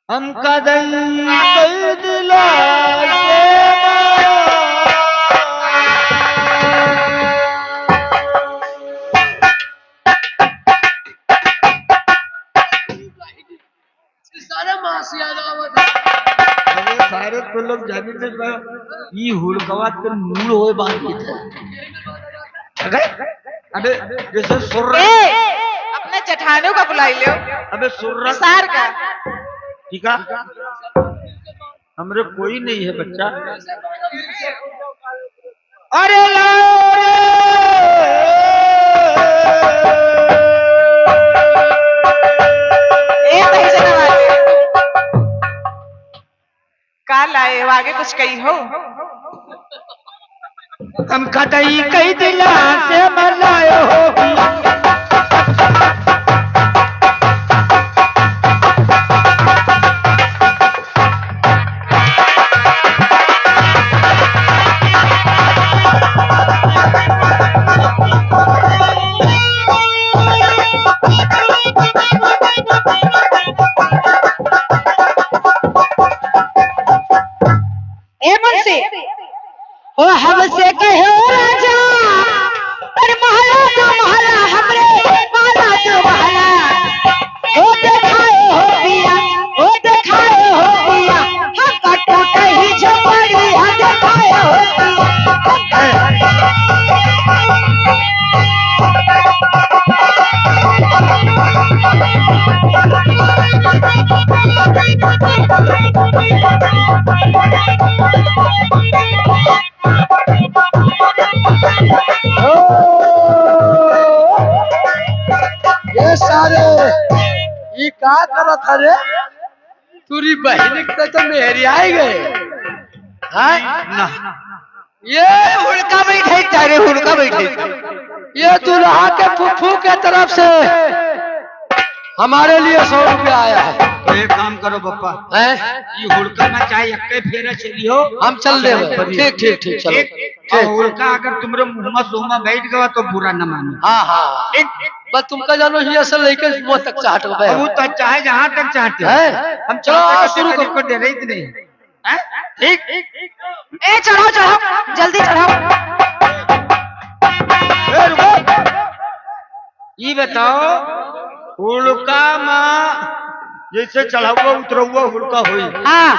हम कदई कई दिला से सारे तो लोग जाने ये हुड़कवा तो मूल होए बांध की था। अबे जैसे सुर अपने चठानों का बुलाई लो। अबे सुर सार का ठीक है, हमरे कोई नहीं है बच्चा। अरे काल आए आगे कुछ कही हो। हम कदई कई दिला से मलायो हो। ओ हमसे कहो राजा पर महला तो महला हमरे महला तो महला हो देखाए हो पिया हो देखाए हो पिया हम कटो कहीं झपड़ी हम देखाए हो ये सारे ये क्या करत हरे तुरी बहन के तो मेहरी आई गए ना ये हुड़का बैठे तारे हुड़का बैठे ये दुल्हा के फुफ्फू के तरफ से हमारे लिए 100 रुपया आया है। तो एक काम करो पप्पा, ये हुड़का में चाहे अक्के फेरा चलियो, हम चल दे। ठीक ठीक ठीक चलो ठीक। हुड़का अगर तुमरे मुंह सुमा बैठ गया तो बुरा न मानो। हाँ हाँ बस तुमका जानो ही असल लेकर वो तक चाहत हो वो तो चाहे जहाँ तक चाहते हैं हम चलो शुरू को दे रही नहीं है। ठीक ए चढ़ाओ चढ़ाओ जल्दी चढ़ाओ। ये बताओ हुड़का में जैसे चढ़ावा उतरवा हुड़का हुई, हाँ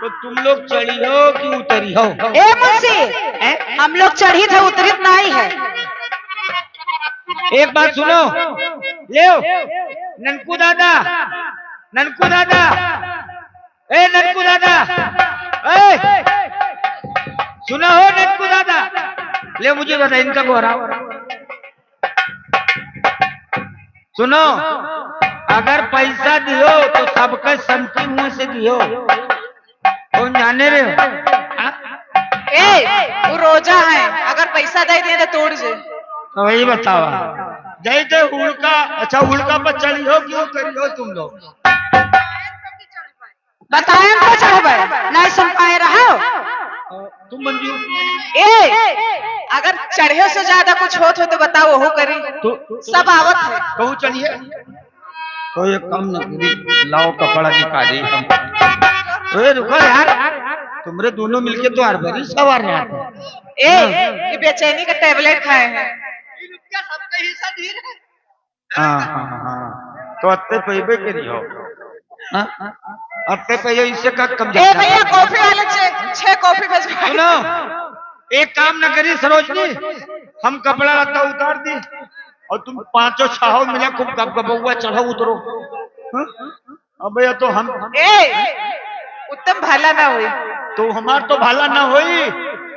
तो तुम लोग चढ़ी हो कि उतरी हो? ए मुंशी हम लोग चढ़ी थे उतरित नहीं है। एक बात सुनो, ले ननकू दादा, ननकू दादा, ए ननकू दादा, ए सुनो हो ननकू दादा, ले मुझे बता इनका गोहराओ। सुनो, अगर पैसा दियो तो सबका संति मुंह से दियो, कौन जाने रे हो? ए वो रोजा है, अगर पैसा दे दिए तो तोड़ जे। तो वही बताओ जय जय हुड़का। अच्छा हुड़का पर चढ़ी हो क्यों करी हो तुम लोग? बताए तो चढ़बे नहीं सुन पाए रहो तुम मंजू अगर चढ़े से ज्यादा कुछ हो तो बताओ वो करी तो सब आवत है। कहूँ चलिए तो ये कम न करी, लाओ कपड़ा निकाली हम। रुको यार, तुमरे दोनों मिलके तो हर भरी सवार रहे। ये बेचैनी का टेबलेट खाए हैं। हाँ हाँ हाँ तो अत्ते पैबे करी हो, अत्ते पे इससे का कम ए भैया कॉफी वाले 6 कॉफी भेजवा। सुनो एक काम न करी सरोजनी, हम कपड़ा लत्ता उतार दी और तुम 5 छाहो मिला खूब गप गपौआ चढ़ो उतरो। अब या तो हम उत्तम भाला ना हुई तो हमार तो भाला ना होई,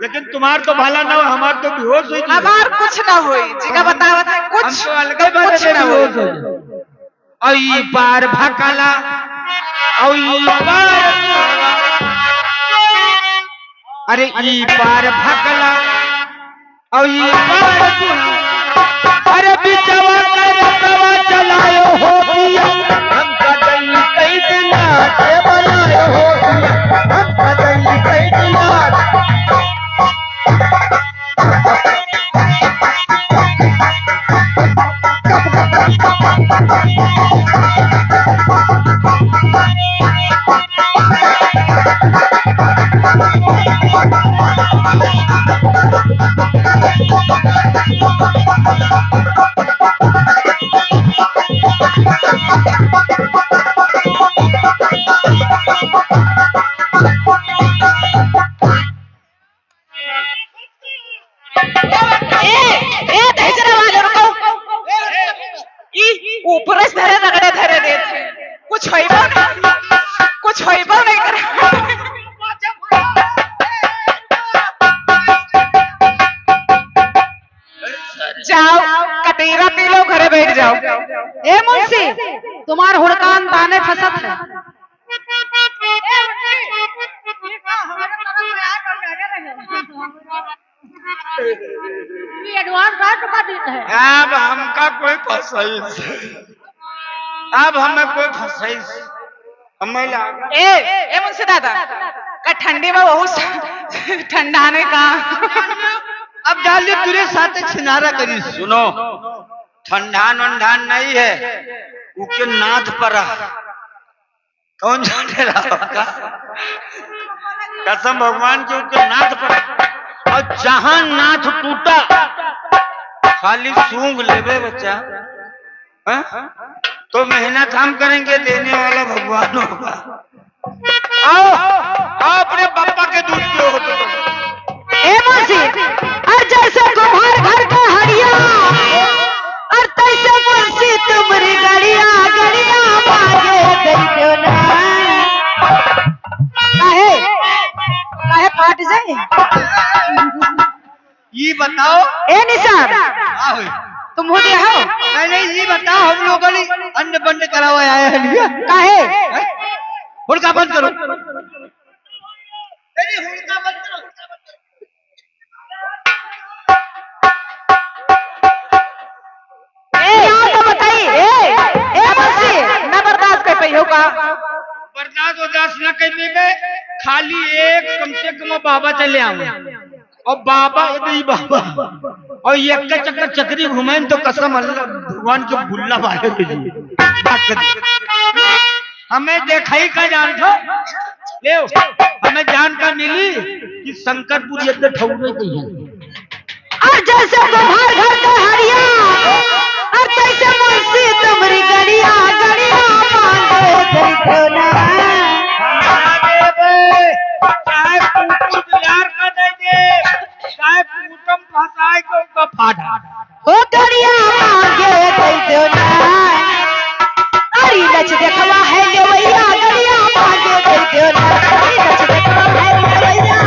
लेकिन तुम्हार तो भाला ना हो, हमार तो बेहोश हुई। हमार कुछ ना हुई जिका बतावत है कुछ तो अलगे कुछ ना हुई। आई पार भकाला आई पार, अरे ई पार भकला आई पार, अरे बिचवा करवा चलायो हो पिया हम कदई कई दिला से बनायो हो पिया हम कदई कई दिला। ऊपर धरे रगड़े धरे देते कुछ होइबो नहीं करे जाओ कटीरा पी लो घरे बैठ जाओ। ए मुंशी तुम्हार हुड़कान ताने फसत है। अब हमका कोई फसाइश, अब हमें कोई फसाइश हमें लागा। ए मुंशी दादा का ठंडी में बहुत ठंडा ने का अब डालिए तुरे साथ छिनारा करी। सुनो, ठंडान वंडान नहीं है, उके नाथ पर कौन जाने रहा होगा? कसम भगवान के उनके नाथ पर, और जहां नाथ टूटा खाली सूंघ लेवे बच्चा, तो मेहनत हम करेंगे, देने वाला भगवान होगा। आओ अपने पापा के दूध पियो तो। ए मुंशी और जैसे कुम्हार घर का हड़िया और तैसे मुंशी तुम्हारी गड़िया गड़िया मांगे दो ना। काहे फाट जाए? ये बताओ ए निसार आओ। तुम हो गया हो? नहीं ये बताओ, हम लोगों ने अन्न बंद करा हुआ आया है लिया काहे? हुड़का बंद करो। बर्दाश्त उदास न करने में खाली एक कम से कम बाबा चले आवे, और बाबा यदि बाबा और एक का चक्कर चक्री घुमाएं तो कसम अल्लाह भगवान के बुल्ला बाहर हमें देखा ही का जान थो ले हमें जान का मिली कि शंकरपुर ये ठौरे गई है। और जैसे कुम्हार घर का हड़िया और तैसे मुंशी तुम्हारी गड़िया गड़िया मांगे दो ना। चाहे कुकुर बिलार का दे दे, चाहे कुटम फसाए को उसका फाड़ा हो गड़िया मांगे दो ना। अरे नच देखवा है लेवैया गड़िया मांगे दो ना। अरे नच देखवा है लेवैया।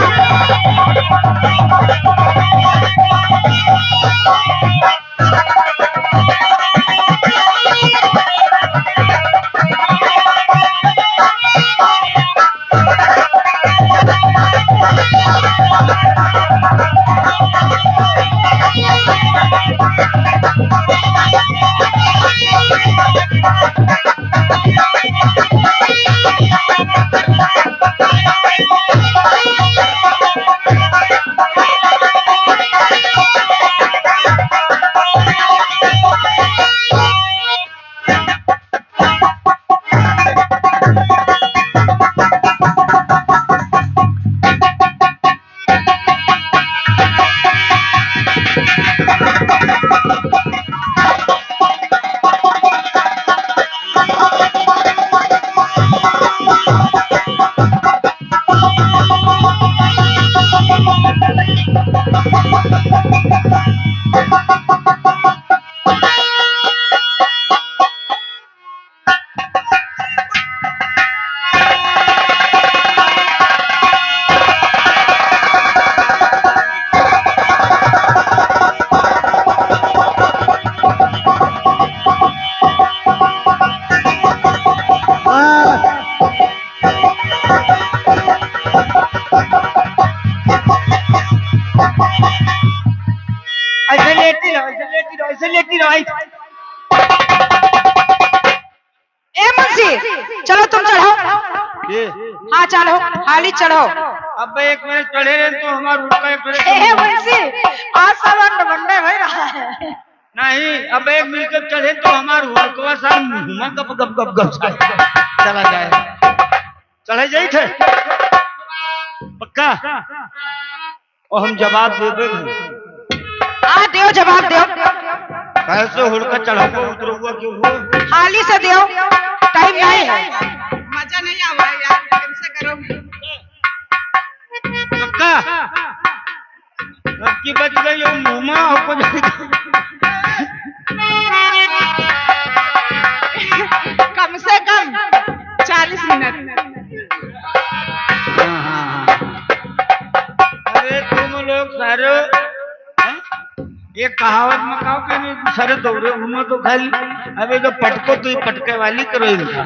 ऐसे लेटी रहो। ए मुंशी चलो तुम चढ़ो। ये हाँ चलो हाली चढ़ो। अब एक मिनट चढ़े रहे तो हमारा उड़का एक ए मुंशी आज सब बंडे हो रहा है। नहीं, अब एक मिनट चढ़े तो हमारा उड़कवा सब मुंह गप गप गप गप चला जाए। चढ़े जाई थे पक्का, और हम जवाब दे देंगे। हाँ दियो जवाब दियो। कैसे हुड़का चढ़ा को उतरुआ क्यों हो? हाली से दियो, टाइम नहीं है। मजा नहीं आ रहा यार, कैसे करोगे? पक्का अब की बच गई मुंह में और कुछ ये कहावत में कहो कि नहीं दूसरे दौरे घूमो तो खाली अबे तो पटको तो ये पटके वाली करो इनका।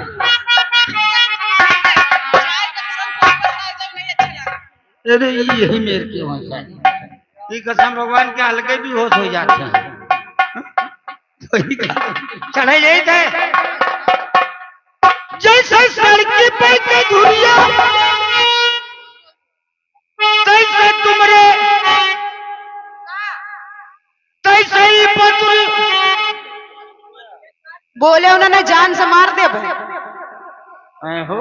अरे यही मेरे की होता है ये कसम भगवान के हल्के भी होश हो जाते हैं। चढ़े यही थे जैसे सड़की पे के धुरिया तैसे तुमरे तैसे ही पतुल बोले उन्होंने जान से मार दे हो